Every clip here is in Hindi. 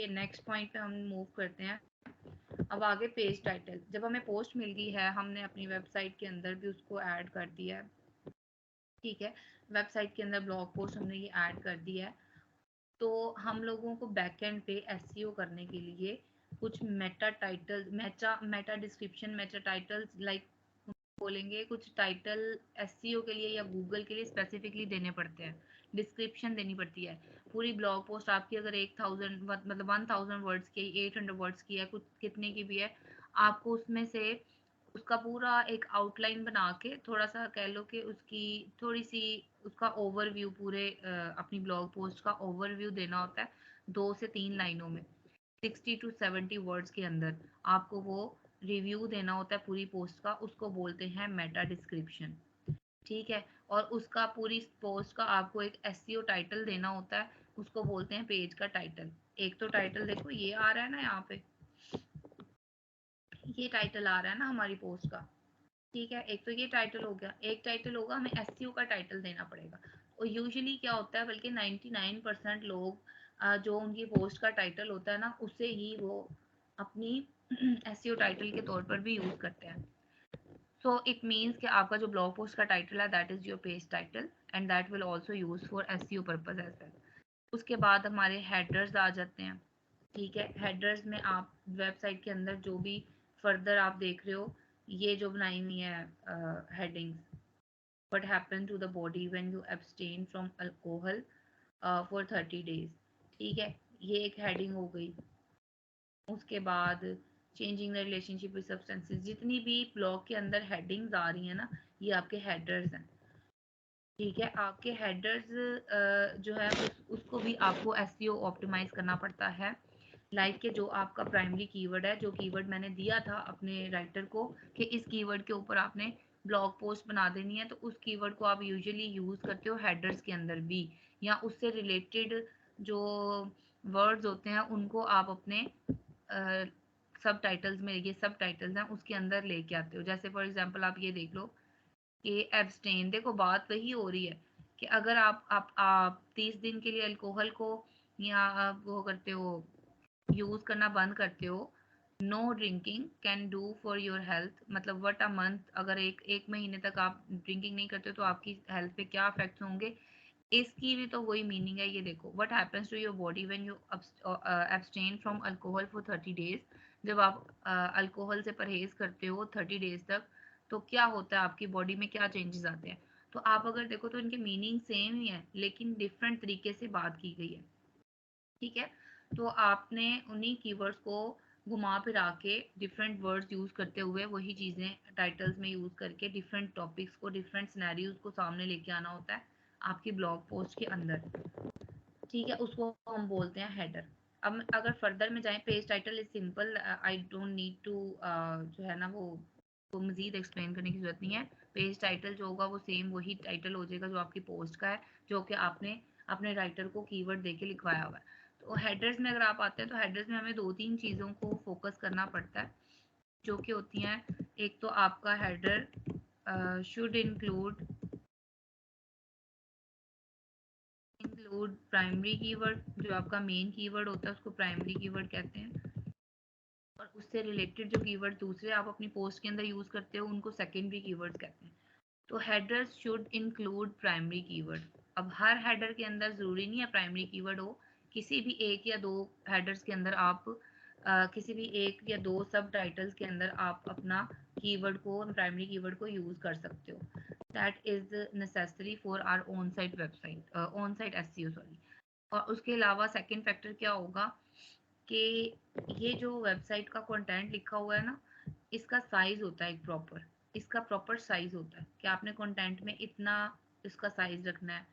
ये नेक्स्ट पॉइंट पे हम मूव करते हैं। अब आगे पेज टाइटल, जब हमें पोस्ट मिल गई है, हमने अपनी वेबसाइट के अंदर भी उसको ऐड कर दिया है। ठीक है, वेबसाइट के अंदर ब्लॉग पोस्ट हमने ये ऐड कर दिया है। तो हम लोगों को बैकएंड पे एसईओ करने के लिए कुछ Meta title, Meta description, Meta titles like बोलेंगे, कुछ टाइटल एसईओ के लिए या गूगल के लिए स्पेसिफिकली देने पड़ते हैं, डिस्क्रिप्शन देनी पड़ती है। पूरी ब्लॉग पोस्ट आपकी अगर 1000 मतलब 1000 वर्ड्स की, 800 वर्ड्स की है, कुछ कितने की भी है, आपको उसमें से उसका पूरा एक आउटलाइन बना के, थोड़ा सा कह लो कि उसकी थोड़ी सी उसका ओवरव्यू, पूरे अपनी ब्लॉग पोस्ट का ओवरव्यू देना होता है 2 से 3 लाइनों में, 60 to 70 वर्ड्स के अंदर आपको वो रिव्यू देना होता है पूरी पोस्ट का। उसको बोलते हैं मेटा डिस्क्रिप्शन। ठीक है, और उसका पूरी पोस्ट का आपको एक एसईओ टाइटल देना होता है, उसको बोलते हैं पेज का टाइटल। एक तो टाइटल देखो ये आ रहा है ना यहाँ पे, ये टाइटल आ रहा है ना हमारी पोस्ट का। ठीक है, एक तो ये टाइटल हो गया, एक टाइटल होगा हमें एसईओ का टाइटल देना पड़ेगा। और यूजुअली क्या होता है, बल्कि 99% लोग जो उनकी पोस्ट का टाइटल होता है ना, उसे ही वो अपनी एसईओ टाइटल के तौर पर भी यूज करते हैं। सो इट मीन्स कि आपका जो ब्लॉग पोस्ट का टाइटल है, that is your page title and that will also use for SEO purpose as well. उसके बाद हमारे हेडर्स आ जाते हैं। ठीक है, हेडर्स में आप वेबसाइट के अंदर जो भी फर्दर आप देख रहे हो, ये जो बनाई हुई है headings, what happened to the body when you abstain from alcohol for 30 days। ठीक है, ये एक हेडिंग हो गई। उसके बाद changing the relationship with substances, जितनी भी ब्लॉग के अंदर हेडिंग्स आ रही हैं ना, ये आपके हेडर्स हैं। ठीक है, आपके हेडर्स जो है उसको भी आपको एसईओ ऑप्टिमाइज करना पड़ता है। लाइक के जो आपका प्राइमरी कीवर्ड है, जो कीवर्ड मैंने दिया था अपने राइटर को कि इस कीवर्ड के ऊपर आपने ब्लॉग पोस्ट बना देनी है, तो उस कीवर्ड को आप यूजुअली यूज करते हो हेडर्स के अंदर भी, या उससे रिलेटेड जो वर्ड्स होते हैं उनको आप अपने सब टाइटल्स में, ये सब टाइटल्स हैं उसके अंदर लेके आते हो। जैसे फॉर एग्जांपल आप ये देख लो कि एब्सटेन, देखो बात वही हो रही है कि अगर आप 30 दिन के लिए अल्कोहल को या आप वो करते हो, यूज करना बंद करते हो, no drinking can do for your health, मतलब व्हाट अ मंथ, अगर एक महीने तक आप ड्रिंकिंग नहीं करते हो तो आपकी हेल्थ पे क्या इफेक्ट्स होंगे, इसकी भी तो वही मीनिंग है। ये देखो, what happens to your body when you abstain from alcohol for 30 days, जब आप अल्कोहल से परहेज करते हो 30 डेज तक, तो क्या होता है आपकी बॉडी में, क्या चेंजेस आते हैं। तो आप अगर देखो तो इनके मीनिंग सेम ही है, लेकिन डिफरेंट तरीके से बात की गई है। ठीक है, तो आपने उन्हीं कीवर्ड्स को घुमा फिरा के डिफरेंट वर्ड्स यूज करते हुए वही चीजें टाइटल्स में यूज करके डिफरेंट टॉपिक्स को, डिफरेंट सिनेरियोज को सामने लेके आना होता है आपकी ब्लॉग पोस्ट के अंदर। ठीक है, उसको हम बोलते हैं हेडर। अब अगर फर्दर में जाएं, page title is simple, I don't need to जो है ना वो मजीद एक्सप्लेन करने की जरूरत नहीं है। पेज टाइटल जो होगा वो सेम वही टाइटल हो जाएगा जो आपकी पोस्ट का है, जो कि आपने अपने राइटर को कीवर्ड देके लिखवाया हुआ है। तो हेडर्स में अगर आप आते हैं, तो हेडर्स में हमें 2-3 चीज़ों को फोकस करना पड़ता है, जो कि होती हैं, एक तो आपका header should include primary keyword, जो आपका मेन कीवर्ड होता है उसको प्राइमरी कीवर्ड कहते हैं, और उससे रिलेटेड जो कीवर्ड दूसरे आप अपनी पोस्ट के अंदर यूज करते हो उनको सेकेंडरी कीवर्ड्स कहते हैं। तो headers should include primary keyword. अब हर हेडर के अंदर जरूरी नहीं है प्राइमरी कीवर्ड हो, किसी भी एक या दो हेडर्स के अंदर आप किसी भी एक या दो सब टाइटल्स के अंदर आप अपना कीवर्ड को, प्राइमरी कीवर्ड को यूज कर सकते हो। That is necessary for our on site website, on site SEO, sorry. और उसके अलावा सेकंड फैक्टर क्या होगा कि ये जो वेबसाइट का कंटेंट लिखा हुआ है ना, इसका साइज होता है एक प्रॉपर, इसका प्रॉपर साइज होता है कि आपने कंटेंट में इतना इसका साइज रखना है,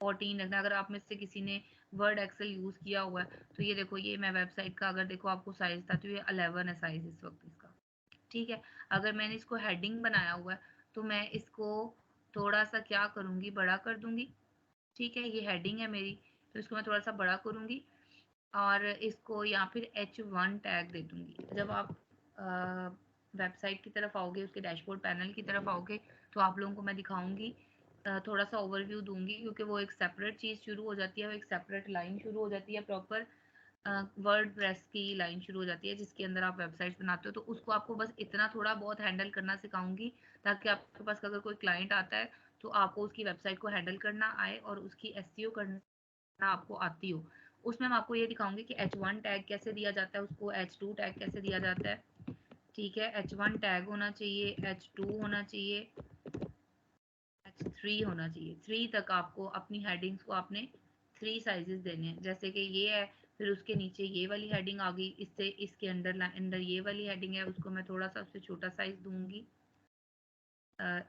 14 रखना है। अगर आप में से किसी ने वर्ड एक्सेल यूज किया हुआ है, तो ये देखो, ये मैं वेबसाइट का अगर देखो आपको साइज था, तो ये 11 है साइज इस वक्त इसका। ठीक है, अगर मैंने इसको हेडिंग बनाया हुआ है, तो मैं इसको थोड़ा सा क्या करूंगी, बड़ा कर दूंगी। ठीक है, ये हेडिंग है मेरी, तो इसको मैं थोड़ा सा बड़ा करूंगी और इसको, या फिर H1 टैग दे दूंगी। जब आप वेबसाइट की तरफ आओगे, उसके डैशबोर्ड पैनल की तरफ आओगे, तो आप लोगों को मैं दिखाऊंगी, थोड़ा सा ओवरव्यू दूंगी, क्योंकि वो एक सेपरेट चीज़ शुरू हो जाती है, वो एक सेपरेट लाइन शुरू हो जाती है प्रॉपर वर्ड प्रेस की लाइन शुरू हो जाती है जिसके अंदर आप वेबसाइट्स बनाते हो, तो उसको आपको बस इतना थोड़ा बहुत हैंडल करना सिखाऊंगी, ताकि आपके पास अगर कोई क्लाइंट आता है तो आपको उसकी वेबसाइट को हैंडल करना आए और उसकी एसईओ करना आपको आती हो। उसमें मैं आपको ये दिखाऊंगी कि H1 टैग कैसे दिया जाता है, उसको H2 टैग कैसे दिया जाता है। ठीक है, H1 टैग होना चाहिए, H2 होना चाहिए, H3 होना चाहिए। 3 तक आपको अपनी हेडिंग्स को आपने 3 साइजेस देने हैं, जैसे कि ये है, फिर उसके नीचे ये वाली हेडिंग आ गई, इससे इसके अंदर ये वाली हेडिंग है, उसको मैं थोड़ा सा उससे छोटा साइज दूंगी,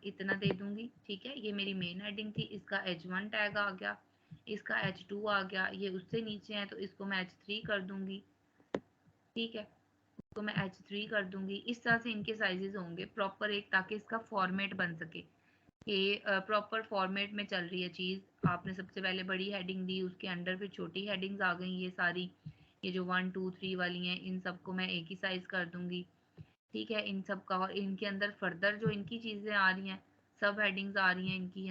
इतना दे दूंगी। ठीक है, ये मेरी मेन हेडिंग थी, इसका H1 टैग आ गया, इसका H2 आ गया, ये उससे नीचे है तो इसको मैं H3 कर दूंगी। ठीक है, तो मैं H3 कर दूंगी। इस तरह से इनके साइजेस होंगे प्रॉपर एक, ताकि इसका फॉर्मेट बन सके कि प्रॉपर फॉर्मेट में चल रही है चीज़। आपने सबसे पहले बड़ी हेडिंग दी, उसके अंडर फिर छोटी हेडिंग्स आ गई, ये सारी, ये जो 1 2 3 वाली हैं, इन सबको मैं एक ही साइज कर दूंगी। ठीक है, इन सब का, और इनके अंदर फर्दर जो इनकी चीज़ें आ रही हैं, सब हेडिंग्स आ रही हैं इनकी,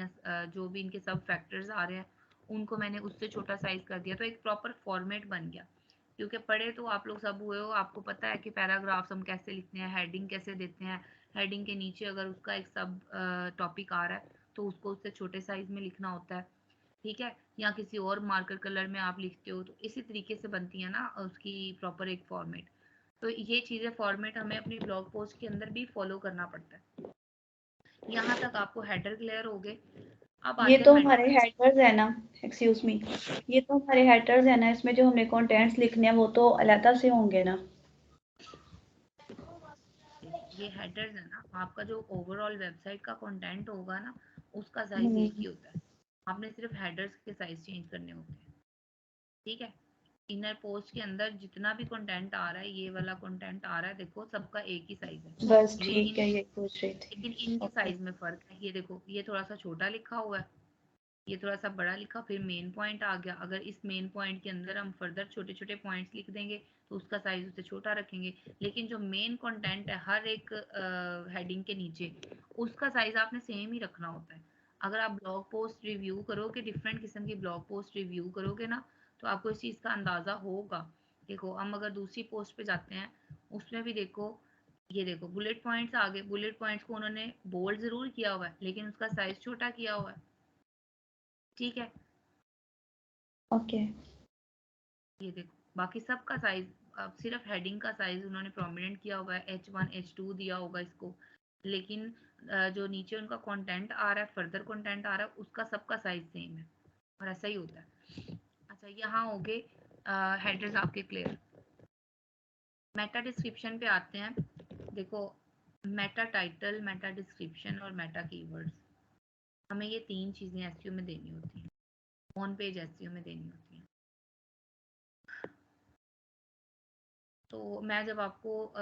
जो भी इनके सब फैक्टर्स आ रहे हैं, उनको मैंने उससे छोटा साइज कर दिया, तो एक प्रॉपर फॉर्मेट बन गया। क्योंकि पढ़े तो आप लोग सब हुए हो, आपको पता है कि पैराग्राफ्स हम कैसे लिखते हैं, हेडिंग कैसे देते हैं, हेडिंग के नीचे अगर उसका एक सब टॉपिक आ रहा है तो उसको उससे छोटे साइज में लिखना होता है। ठीक है, या किसी और मार्कर कलर में आप लिखते हो, तो इसी तरीके से बनती है ना उसकी प्रॉपर एक फॉर्मेट। तो ये चीज़ें फॉर्मेट हमें अपनी ब्लॉग पोस्ट के अंदर भी फॉलो करना पड़ता है। यहाँ तक आपको हेडर क्लियर हो गए। अब ये आते हैं तो हमारे हेडर्स है ना, एक्सक्यूज मी, ये तो हमारे हेडर्स है ना, इसमें जो हमने कंटेंट्स लिखने हैं वो तो अलग से होंगे ना। ये हेडर्स है ना, आपका जो ओवरऑल वेबसाइट का कंटेंट होगा ना, उसका साइज एक हम्म। ही होता है। आपने सिर्फ हेडर्स के साइज चेंज करने होते हैं। ठीक है, इनर पोस्ट के अंदर जितना भी कंटेंट आ रहा है, ये वाला कंटेंट आ रहा है, देखो सबका एक ही साइज है। बस ठीक लेकिन है, यही पूछ रही थी। लेकिन इनके ओके। साइज में फर्क है। ये देखो, ये थोड़ा सा छोटा लिखा हुआ है, ये थोड़ा सा बड़ा लिखा, फिर मेन पॉइंट आ गया। अगर इस मेन पॉइंट के अंदर हम फर्दर छोटे छोटे पॉइंट्स लिख देंगे तो उसका साइज उससे छोटा रखेंगे। लेकिन जो मेन कंटेंट है हर एक हेडिंग के नीचे, उसका साइज आपने सेम ही रखना होता है। अगर आप ब्लॉग पोस्ट रिव्यू करोगे, डिफरेंट किस्म की ब्लॉग पोस्ट रिव्यू करोगे ना, तो आपको इस चीज़ का अंदाज़ा होगा। देखो, हम अगर दूसरी पोस्ट पे जाते हैं, उसमें भी देखो, ये देखो बुलेट पॉइंट्स आ गए। बुलेट पॉइंट्स को उन्होंने बोल्ड जरूर किया हुआ है, लेकिन उसका साइज छोटा किया हुआ है। ठीक है, ओके। ये देखो, बाकी सबका साइज, अब सिर्फ हेडिंग का साइज उन्होंने प्रोमिनेंट किया हुआ है, H1 H2 दिया होगा इसको। लेकिन जो नीचे उनका कंटेंट आ रहा है, फर्दर कंटेंट आ रहा है, उसका सबका साइज सेम है, और ऐसा ही होता है। अच्छा, यहाँ हो गए हेडर्स आपके क्लियर। मेटा डिस्क्रिप्शन पे आते हैं। देखो, मेटा टाइटल, मेटा डिस्क्रिप्शन और मेटा कीवर्ड्स, हमें ये तीन चीजें एसईओ में देनी होती हैं, ऑन पेज एसईओ में देनी होती हैं। तो मैं जब आपको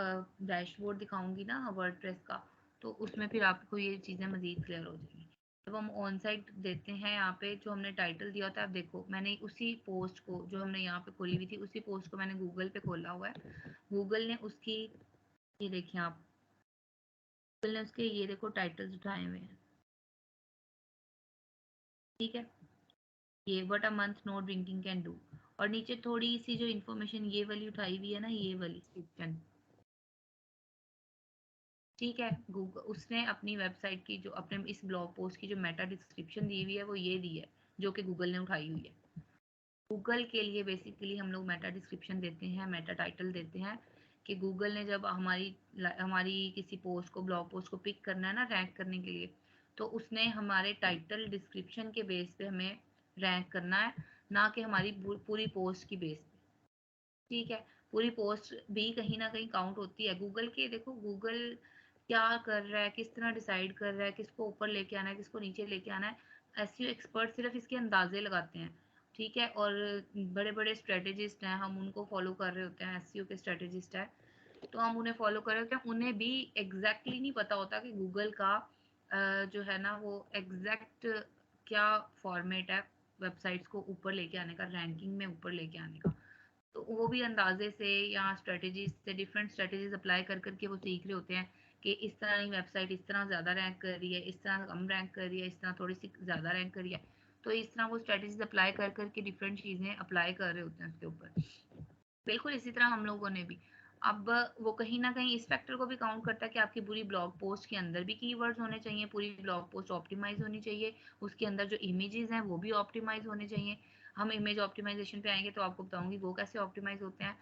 डैशबोर्ड दिखाऊंगी ना वर्डप्रेस का, तो उसमें फिर आपको ये चीज़ें मज़ीद क्लियर हो जाएंगी। जब हम ऑन साइट देते हैं, यहाँ पे जो हमने टाइटल दिया होता है, आप देखो मैंने उसी पोस्ट को जो हमने यहाँ पे खोली हुई थी, उसी पोस्ट को मैंने गूगल पे खोला हुआ है। गूगल ने उसकी, ये देखिए आप, गूगल ने उसके ये देखो टाइटल्स उठाए हुए हैं। ठीक है, ये what a month no drinking can do, और नीचे थोड़ी सी जो इन्फॉर्मेशन ये वाली उठाई हुई है ना, ये वाली सेक्शन। ठीक है, गूगल उसने अपनी वेबसाइट की, जो अपने इस ब्लॉग पोस्ट की जो मेटा डिस्क्रिप्शन दी हुई है, वो ये दी है, जो कि गूगल ने उठाई हुई है। गूगल के लिए बेसिकली हम लोग मेटा डिस्क्रिप्शन देते हैं, मेटा टाइटल देते हैं, कि गूगल ने जब हमारी हमारी किसी पोस्ट को, ब्लॉग पोस्ट को पिक करना है ना रैंक करने के लिए, तो उसने हमारे टाइटल डिस्क्रिप्शन के बेस पे हमें रैंक करना है, ना कि हमारी पूरी पोस्ट की बेस पे। ठीक है, पूरी पोस्ट भी कहीं ना कहीं काउंट होती है गूगल के। देखो, गूगल क्या कर रहा है, किस तरह डिसाइड कर रहा है, किसको ऊपर लेके आना है, किसको नीचे लेके आना है, एसईओ एक्सपर्ट सिर्फ इसके अंदाजे लगाते हैं। ठीक है, और बड़े बड़े स्ट्रेटेजिस्ट हैं, हम उनको फॉलो कर रहे होते हैं, एसईओ के स्ट्रेटेजिस्ट हैं, तो हम उन्हें फॉलो कर रहे होते हैं। उन्हें भी एग्जैक्टली नहीं पता होता कि गूगल का जो है ना वो एग्जैक्ट क्या फॉर्मेट है वेबसाइट्स को ऊपर लेके आने का, रैंकिंग में ऊपर लेके आने का। तो वो भी अंदाजे से या स्ट्रेटजीज से, डिफरेंट स्ट्रेटजीज अप्लाई कर करके वो सीख रहे होते हैं कि इस तरह की वेबसाइट इस तरह ज़्यादा रैंक कर रही है, इस तरह कम रैंक कर रही है, इस तरह थोड़ी सी ज़्यादा रैंक कर रही है। तो इस तरह वो स्ट्रेटजीज अप्लाई कर करके डिफरेंट चीज़ें अप्लाई कर रहे होते हैं उसके ऊपर। बिल्कुल इसी तरह हम लोगों ने भी। अब वो कहीं न कहीं इस फैक्टर को भी काउंट करता है कि आपकी पूरी ब्लॉग पोस्ट के अंदर भी कीवर्ड्स होने चाहिए, पूरी ब्लॉग पोस्ट ऑप्टिमाइज़ होनी चाहिए, उसके अंदर जो इमेजेस हैं वो भी ऑप्टिमाइज़ होने चाहिए। हम इमेज ऑप्टिमाइज़ेशन पे आएँगे तो आपको बताऊँगी वो कैसे ऑप्टिमाइज़ होते हैं।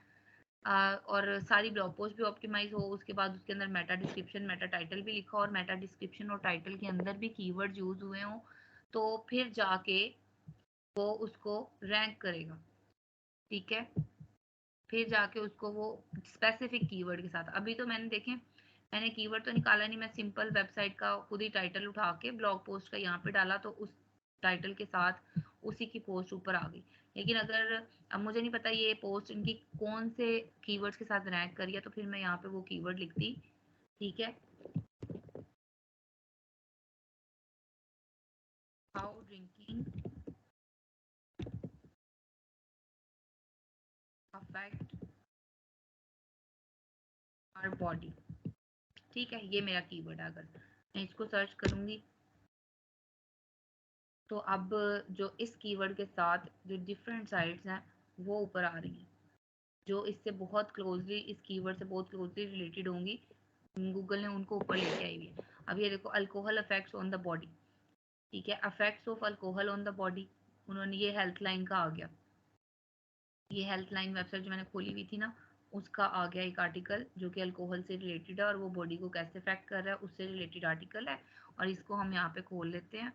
और सारी ब्लॉग पोस्ट भी ऑप्टिमाइज़ हो, उसके बाद उसके अंदर मेटा डिस्क्रिप्शन, मेटा टाइटल भी लिखा हो और मेटा डिस्क्रिप्शन और टाइटल के अंदर भी कीवर्ड्स यूज़ हुए हों, तो फिर जाके वो उसको रैंक करेगा, ठीक है? फिर जाके उसको वो स्पेसिफिक कीवर्ड के साथ, अभी तो मैंने देखें मैंने कीवर्ड तो निकाला नहीं, मैं सिंपल वेबसाइट का खुद ही टाइटल उठा के ब्लॉग पोस्ट का यहाँ पे डाला तो उस टाइटल के साथ उसी की पोस्ट ऊपर आ गई। लेकिन अगर अब मुझे नहीं पता ये पोस्ट इनकी कौन से कीवर्ड्स के साथ रैंक करी है, तो फिर मैं यहाँ पे वो कीवर्ड लिखती, ठीक है? How drinking affect our body, ठीक है? ये मेरा कीवर्ड है। अगर मैं इसको सर्च करूंगी तो अब जो इस कीवर्ड के साथ जो डिफरेंट साइट्स हैं वो ऊपर आ रही हैं, जो इससे बहुत क्लोजली, इस कीवर्ड से बहुत क्लोजली रिलेटेड होंगी, गूगल ने उनको ऊपर लेके आई हुई है। अब ये देखो, alcohol affects on the body, ठीक है? Affects of alcohol on the body, उन्होंने ये हेल्थ लाइन का आ गया, ये हेल्थ लाइन वेबसाइट जो मैंने खोली हुई थी ना, उसका आ गया एक आर्टिकल जो कि अल्कोहल से रिलेटेड है और वो बॉडी को कैसे अफेक्ट कर रहा है उससे रिलेटेड आर्टिकल है। और इसको हम यहाँ पे खोल लेते हैं,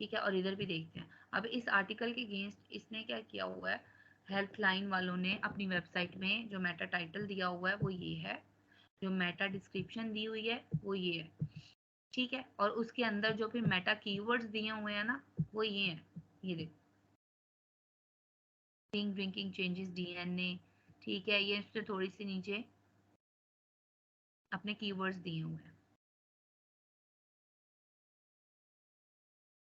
ठीक है? और इधर भी देखते हैं। अब इस आर्टिकल के अगेंस्ट इसने क्या किया हुआ है, हेल्थ लाइन वालों ने अपनी वेबसाइट में जो मेटा टाइटल दिया हुआ है वो ये है, जो मेटा डिस्क्रिप्शन दी हुई है वो ये है, ठीक है? और उसके अंदर जो फिर मेटा कीवर्ड्स दिए हुए हैं ना वो ये हैं, ये देखो, ड्रिंकिंग चेंजेस डीएनए, ठीक है? ये इससे थोड़ी सी नीचे अपने कीवर्ड्स दिए हुए हैं।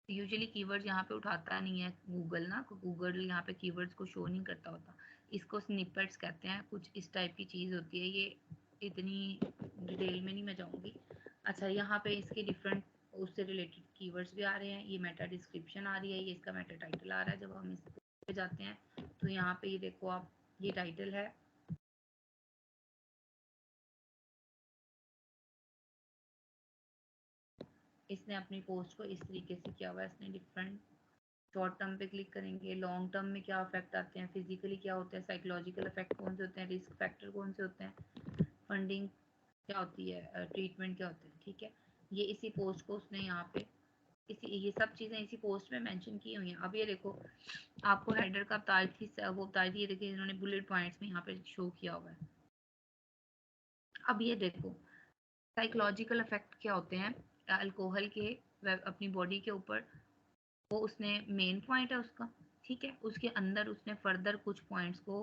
यूजुअली कीवर्ड्स यहाँ पे उठाता नहीं है गूगल ना, गूगल यहाँ पे कीवर्ड्स को शो नहीं करता होता, इसको स्निपेट्स कहते हैं, कुछ इस टाइप की चीज़ होती है। ये इतनी डिटेल में नहीं मैं जाऊँगी। अच्छा, यहाँ पे इसके डिफरेंट उससे रिलेटेड कीवर्ड्स भी आ रहे हैं, ये मेटा डिस्क्रिप्शन आ रही है, ये इसका मेटा टाइटल आ रहा है। जब हम इस पे जाते हैं तो यहाँ पे ये देखो आप, ये टाइटल है, इसने अपनी पोस्ट को इस तरीके से किया हुआ है, इसने डिफरेंट शॉर्ट टर्म पे क्लिक करेंगे, लॉन्ग टर्म में क्या इफेक्ट आते हैं, फिजिकली क्या होते हैं, साइकोलॉजिकल इफेक्ट कौन से होते हैं, रिस्क फैक्टर कौन से होते हैं, फंडिंग क्या होती है, ट्रीटमेंट क्या होते हैं, ठीक है? ये इसी पोस्ट को उसने यहाँ पे इसी ये सब चीज़ें इसी पोस्ट में मेंशन की हुई हैं। अब ये देखो, आपको हेडर का बता थी, वो बताई थी, ये देखिए इन्होंने बुलेट पॉइंट्स में यहाँ पे शो किया हुआ है। अब ये देखो, साइकोलॉजिकल इफेक्ट क्या होते हैं अल्कोहल के अपनी बॉडी के ऊपर, वो उसने मेन पॉइंट है उसका, ठीक है? उसके अंदर उसने फर्दर कुछ पॉइंट्स को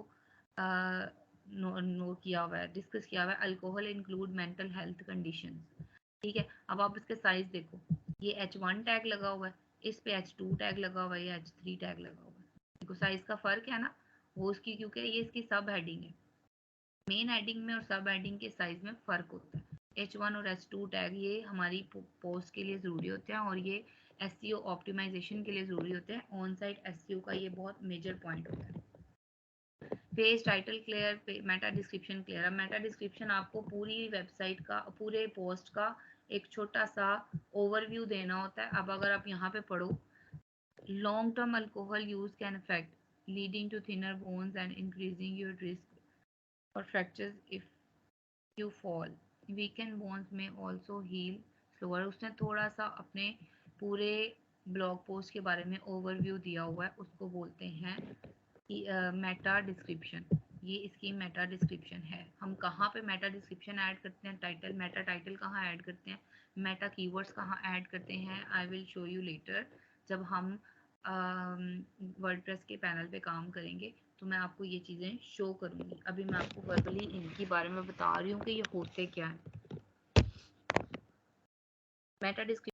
नो किया हुआ है, डिस्कस किया हुआ है। Alcohol include mental health condition, ठीक है? अब आप इसके साइज देखो, ये H1 टैग लगा हुआ है, इस पे H2 टैग लगा हुआ है, या H3 टैग लगा हुआ है। देखो साइज का फर्क है ना, वो उसकी, क्योंकि ये इसकी सब हेडिंग है, मेन हेडिंग में और सब हेडिंग के साइज में फ़र्क होता है। H1 और H2 टैग ये हमारी पोस्ट के लिए ज़रूरी होते हैं और ये एसईओ ऑप्टिमाइजेशन के लिए ज़रूरी होते हैं। ऑन साइट एसईओ का ये बहुत मेजर पॉइंट होता है। Page title clear, Meta description clear. अब मेटा डिस्क्रिप्शन आपको पूरी वेबसाइट का, पूरे पोस्ट का एक छोटा सा ओवरव्यू देना होता है। अब अगर आप यहाँ पे पढ़ो, long term alcohol use can affect leading to thinner bones and increasing your risk for fractures if you fall, weakened bones में ऑल्सो हील स्लोअर। उसने थोड़ा सा अपने पूरे ब्लॉग पोस्ट के बारे में ओवरव्यू दिया हुआ है, उसको बोलते हैं मेटा डिस्क्रिप्शन। ये इसकी मेटा डिस्क्रिप्शन है। हम कहाँ पे मेटा डिस्क्रिप्शन ऐड करते हैं, टाइटल, मेटा टाइटल कहाँ ऐड करते हैं, मेटा कीवर्ड्स कहाँ ऐड करते हैं, I will show you later. जब हम वर्डप्रेस के पैनल पे काम करेंगे तो मैं आपको ये चीज़ें शो करूँगी। अभी मैं आपको वर्बली इनके बारे में बता रही हूँ कि ये होते क्या है। Meta description